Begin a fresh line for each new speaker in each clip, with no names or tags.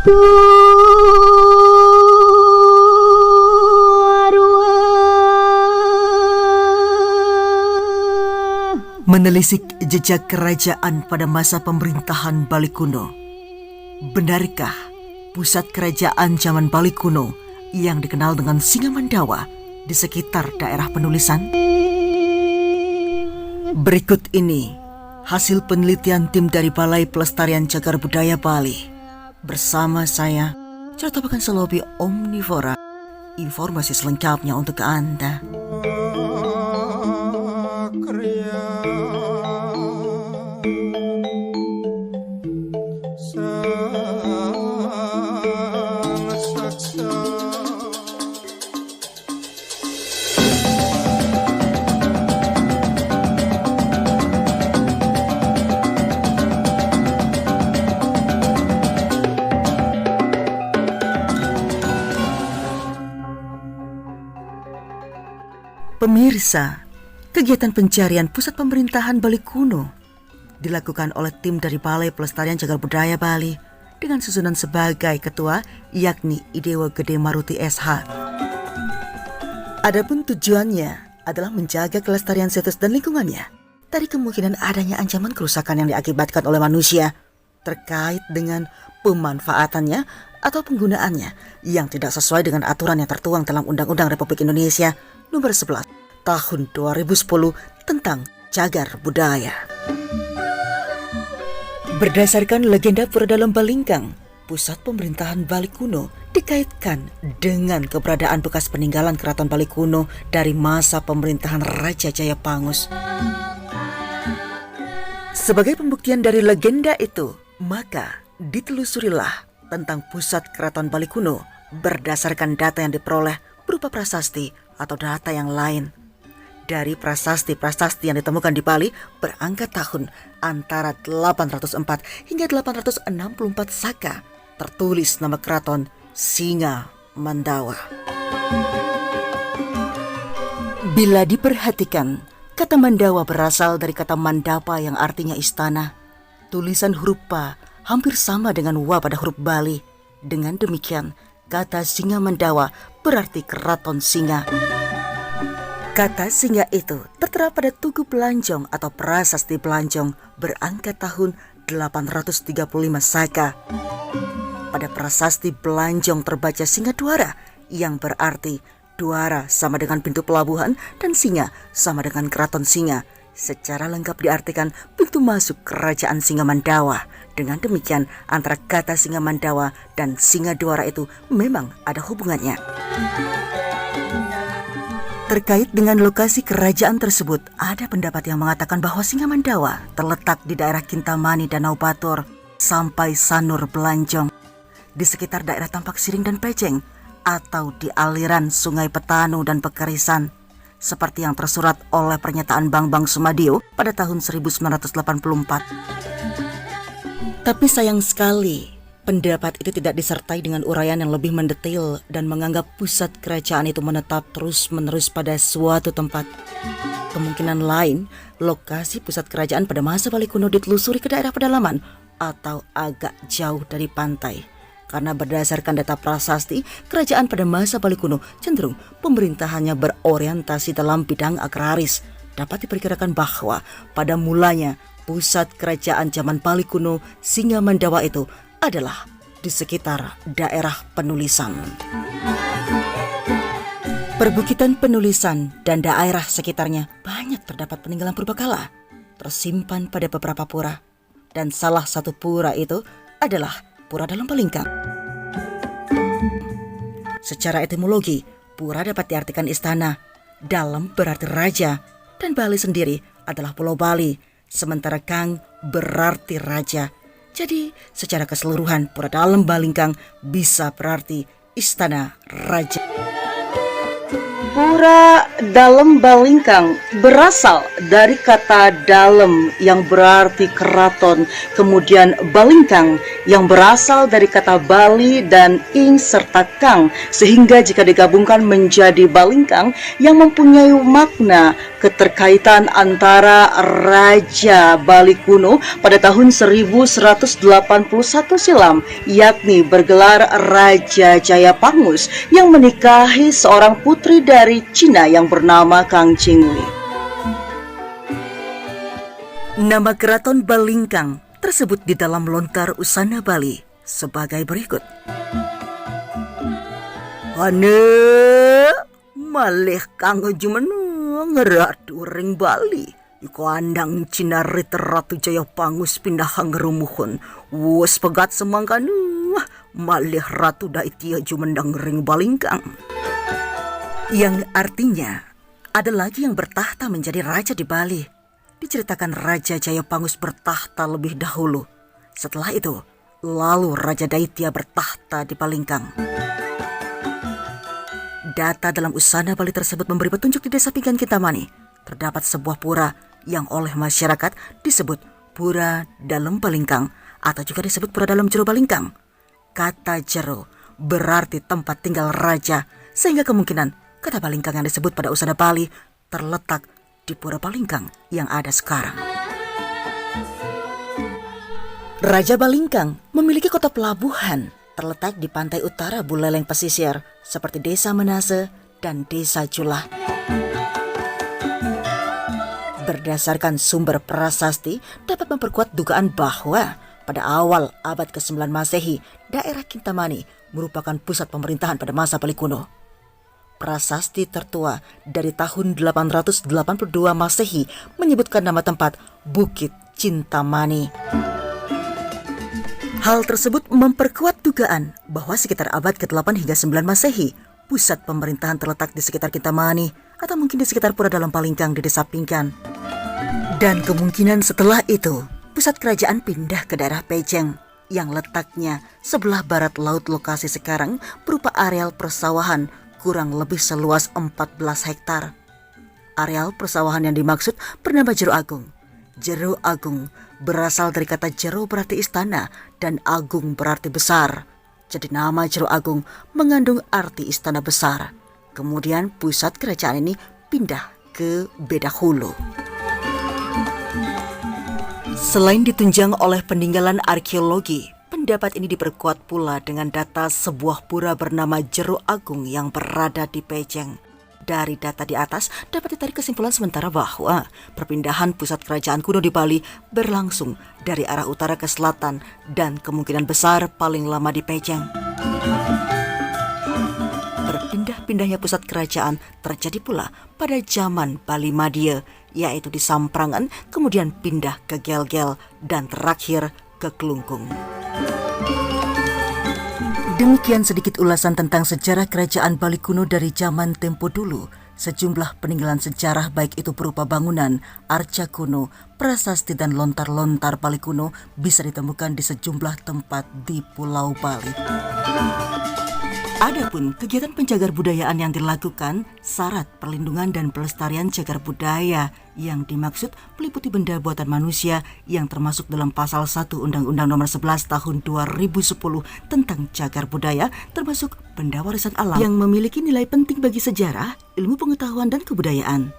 Menelisik jejak kerajaan pada masa pemerintahan Bali kuno. Benarkah pusat kerajaan zaman Bali kuno yang dikenal dengan Singamandawa di sekitar daerah penulisan? Berikut ini hasil penelitian tim dari Balai Pelestarian Cagar Budaya Bali. Bersama saya, Cerita Bahkan Selobi Omnivora. Informasi selengkapnya untuk Anda. Pemirsa, kegiatan pencarian pusat pemerintahan Bali kuno dilakukan oleh tim dari Balai Pelestarian Cagar Budaya Bali dengan susunan sebagai ketua yakni Idewa Gede Maruti SH. Adapun tujuannya adalah menjaga kelestarian situs dan lingkungannya dari kemungkinan adanya ancaman kerusakan yang diakibatkan oleh manusia terkait dengan pemanfaatannya atau penggunaannya yang tidak sesuai dengan aturan yang tertuang dalam Undang-Undang Republik Indonesia Nomor 11 Tahun 2010 tentang cagar budaya. Berdasarkan legenda Pura Dalam Balingkang, pusat pemerintahan Bali kuno dikaitkan dengan keberadaan bekas peninggalan keraton Bali kuno dari masa pemerintahan Raja Jayapangus. Sebagai pembuktian dari legenda itu, maka ditelusurilah tentang pusat keraton Bali kuno berdasarkan data yang diperoleh berupa prasasti atau data yang lain. Dari prasasti-prasasti yang ditemukan di Bali berangkat tahun antara 804 hingga 864 Saka tertulis nama keraton Singamandawa. Bila diperhatikan, kata Mandawa berasal dari kata Mandapa yang artinya istana. Tulisan huruf Pa hampir sama dengan Wa pada huruf Bali. Dengan demikian, kata Singamandawa berarti keraton singa. Kata singa itu tertera pada Tugu Belanjong atau prasasti Belanjong berangkat tahun 835 Saka. Pada prasasti Belanjong terbaca Singa Dwara yang berarti Dwara sama dengan pintu pelabuhan dan singa sama dengan keraton singa. Secara lengkap diartikan pintu masuk kerajaan Singamandawa. Dengan demikian antara kata Singamandawa dan Singa Dwara itu memang ada hubungannya. Terkait dengan lokasi kerajaan tersebut, ada pendapat yang mengatakan bahwa Singamandawa terletak di daerah Kintamani, Danau Batur, sampai Sanur Belanjong, di sekitar daerah Tampak Siring dan Peceng, atau di aliran Sungai Petanu dan Pekerisan, seperti yang tersurat oleh pernyataan Bambang Sumadio pada tahun 1984. Tapi sayang sekali, pendapat itu tidak disertai dengan uraian yang lebih mendetail dan menganggap pusat kerajaan itu menetap terus-menerus pada suatu tempat. Kemungkinan lain, lokasi pusat kerajaan pada masa Bali kuno ditelusuri ke daerah pedalaman atau agak jauh dari pantai. Karena berdasarkan data prasasti, kerajaan pada masa Bali kuno cenderung pemerintahannya berorientasi dalam bidang agraris. Dapat diperkirakan bahwa pada mulanya pusat kerajaan zaman Bali kuno Singamandawa itu adalah di sekitar daerah penulisan. Perbukitan penulisan dan daerah sekitarnya banyak terdapat peninggalan purbakala tersimpan pada beberapa pura, dan salah satu pura itu adalah Pura Dalam Balingkang. Secara etimologi, pura dapat diartikan istana, dalam berarti raja, dan Bali sendiri adalah Pulau Bali, sementara Kang berarti raja. Jadi, secara keseluruhan, Pura Dalam Balingkang bisa berarti istana raja.
Pura Dalam Balingkang berasal dari kata dalam yang berarti keraton, kemudian Balingkang yang berasal dari kata Bali dan ing serta kang, sehingga jika digabungkan menjadi Balingkang yang mempunyai makna keterkaitan antara Raja Bali kuno pada tahun 1181 silam, yakni bergelar Raja Jayapangus yang menikahi seorang putri dari Cina yang bernama Kang Jingli.
Nama Keraton Balingkang tersebut di dalam lontar Usana Bali sebagai berikut. Ane malih kang jumeneng ratu ring Bali iku andang Cina riter Ratu Jayapangus pindah ngerumuhun wus pegat semangkanu malih ratu daitia jumendang ring Balingkang, yang artinya ada lagi yang bertahta menjadi raja di Bali. Diceritakan Raja Jayapangus bertahta lebih dahulu. Setelah itu lalu Raja Daitia bertahta di Balingkang. Data dalam Usana Bali tersebut memberi petunjuk di Desa Pinggan Kintamani terdapat sebuah pura yang oleh masyarakat disebut Pura Dalem Balingkang atau juga disebut Pura Dalem Jero Balingkang. Kata jero berarti tempat tinggal raja, sehingga kemungkinan kata Balingkang yang disebut pada Usana Bali terletak di Pura Balingkang yang ada sekarang. Raja Balingkang memiliki kota pelabuhan terletak di pantai utara Buleleng pesisir seperti Desa Menase dan Desa Julah. Berdasarkan sumber prasasti dapat memperkuat dugaan bahwa pada awal abad ke-9 Masehi, daerah Kintamani merupakan pusat pemerintahan pada masa Bali kuno. Prasasti tertua dari tahun 882 Masehi menyebutkan nama tempat Bukit Cintamani. Hal tersebut memperkuat dugaan bahwa sekitar abad ke-8 hingga 9 Masehi, pusat pemerintahan terletak di sekitar Kintamani atau mungkin di sekitar Pura Dalem Balingkang di Desa Pinggan. Dan kemungkinan setelah itu, pusat kerajaan pindah ke daerah Pejeng yang letaknya sebelah barat laut lokasi sekarang berupa areal persawahan kurang lebih seluas 14 hektar. Areal persawahan yang dimaksud bernama Jero Agung. Jero Agung berasal dari kata jero berarti istana dan agung berarti besar. Jadi nama Jero Agung mengandung arti istana besar. Kemudian pusat kerajaan ini pindah ke Bedahulu. Selain ditunjang oleh peninggalan arkeologi, pendapat ini diperkuat pula dengan data sebuah pura bernama Jero Agung yang berada di Pejeng. Dari data di atas dapat ditarik kesimpulan sementara bahwa perpindahan pusat kerajaan kuno di Bali berlangsung dari arah utara ke selatan dan kemungkinan besar paling lama di Pejeng. Berpindah-pindahnya pusat kerajaan terjadi pula pada zaman Bali Madya, yaitu di Samprangan, kemudian pindah ke Gel-Gel dan terakhir ke Kelungkung. Demikian sedikit ulasan tentang sejarah kerajaan Bali kuno dari zaman tempo dulu. Sejumlah peninggalan sejarah baik itu berupa bangunan, arca kuno, prasasti dan lontar-lontar Bali kuno bisa ditemukan di sejumlah tempat di Pulau Bali. Adapun kegiatan penjagar budayaan yang dilakukan, syarat perlindungan dan pelestarian cagar budaya yang dimaksud meliputi benda buatan manusia yang termasuk dalam pasal 1 Undang-Undang Nomor 11 Tahun 2010 tentang cagar budaya, termasuk benda warisan alam yang memiliki nilai penting bagi sejarah, ilmu pengetahuan dan kebudayaan,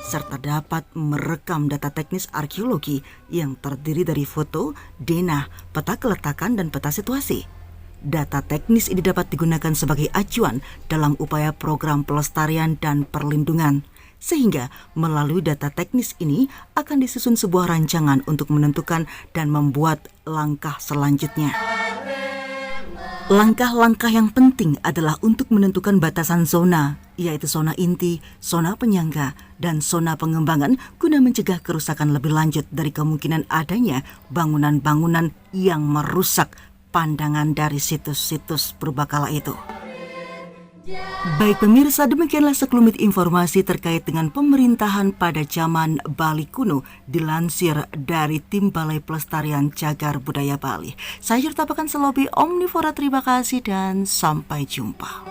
serta dapat merekam data teknis arkeologi yang terdiri dari foto, denah, peta keletakan dan peta situasi. Data teknis ini dapat digunakan sebagai acuan dalam upaya program pelestarian dan perlindungan, sehingga melalui data teknis ini akan disusun sebuah rancangan untuk menentukan dan membuat langkah selanjutnya. Langkah-langkah yang penting adalah untuk menentukan batasan zona, yaitu zona inti, zona penyangga, dan zona pengembangan guna mencegah kerusakan lebih lanjut dari kemungkinan adanya bangunan-bangunan yang merusak pandangan dari situs-situs purbakala itu. Baik pemirsa, demikianlah sekelumit informasi terkait dengan pemerintahan pada zaman Bali kuno dilansir dari Tim Balai Pelestarian Cagar Budaya Bali. Saya Jurtapakan Selobi Omnivora, terima kasih dan sampai jumpa.